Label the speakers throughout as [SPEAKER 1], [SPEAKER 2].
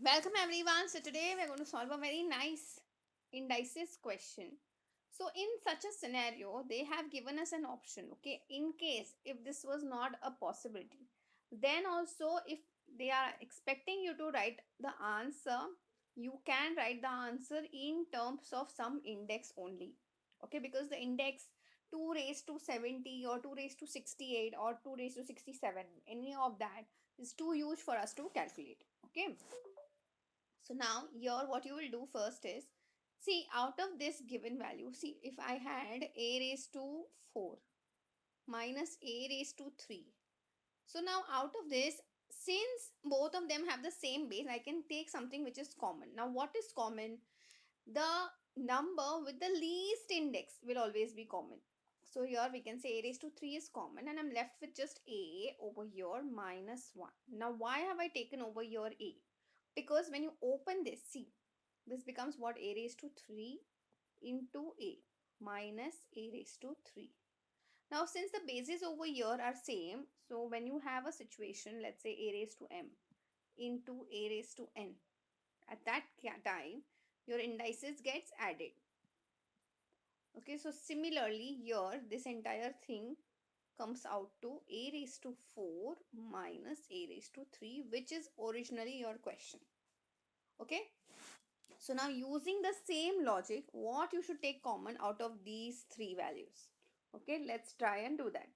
[SPEAKER 1] Welcome everyone. So today we're going to solve a very nice indices question. So in such a scenario, they have given us an option. Okay, in case if this was not a possibility, then also if they are expecting you to write the answer, you can write the answer in terms of some index only. Okay, because the index 2 raised to 70 or 2 raised to 68 or 2 raised to 67, any of that is too huge for us to calculate. Okay, so now here what you will do first is, see, out of this given value, see, if I had a raised to 4 minus a raised to 3. So now out of this, since both of them have the same base, I can take something which is common. Now what is common? The number with the least index will always be common. So here we can say a raised to 3 is common, and I'm left with just a over here minus 1. Now why have I taken over here a? Because when you open this, see, this becomes what? A raised to 3 into a minus a raised to 3. Now since the bases over here are same, so when you have a situation, let's say a raised to m into a raised to n, at that time your indices gets added. Okay, so similarly here this entire thing comes out to a raised to 4 minus a raised to 3, which is originally your question. Okay, so now using the same logic, what you should take common out of these three values? Okay, let's try and do that.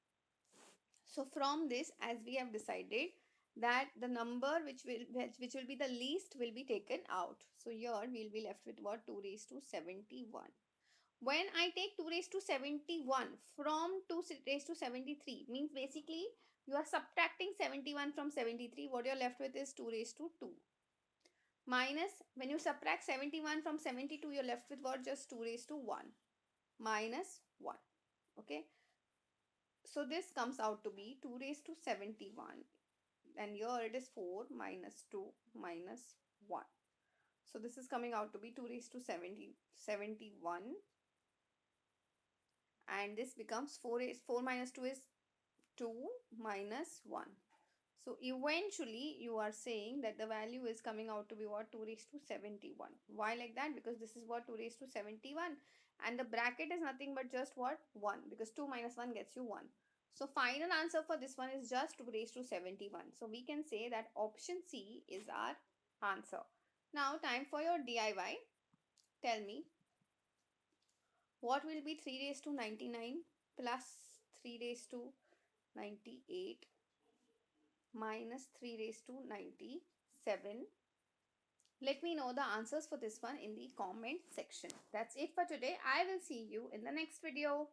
[SPEAKER 1] So from this, as we have decided that the number which will be the least will be taken out. So here we'll be left with what? 2 raised to 71. When I take 2 raised to 71 from 2 raised to 73, means basically you are subtracting 71 from 73. What you're left with is 2 raised to 2. Minus, when you subtract 71 from 72, you're left with what? Just 2 raised to 1 minus 1. Okay, so this comes out to be 2 raised to 71, and here it is 4 minus 2 minus 1. So this is coming out to be 2 raised to 71, and this becomes 4 minus 2 is 2 minus 1. So eventually you are saying that the value is coming out to be what? 2 raised to 71. Why like that? Because this is what? 2 raised to 71, and the bracket is nothing but just what? 1, because 2 minus 1 gets you 1. So final answer for this one is just 2 raised to 71. So we can say that option C is our answer. Now time for your DIY. Tell me, what will be 3 raised to 99 plus 3 raised to 98 minus 3 raised to 97? Let me know the answers for this one in the comment section. That's it for today. I will see you in the next video.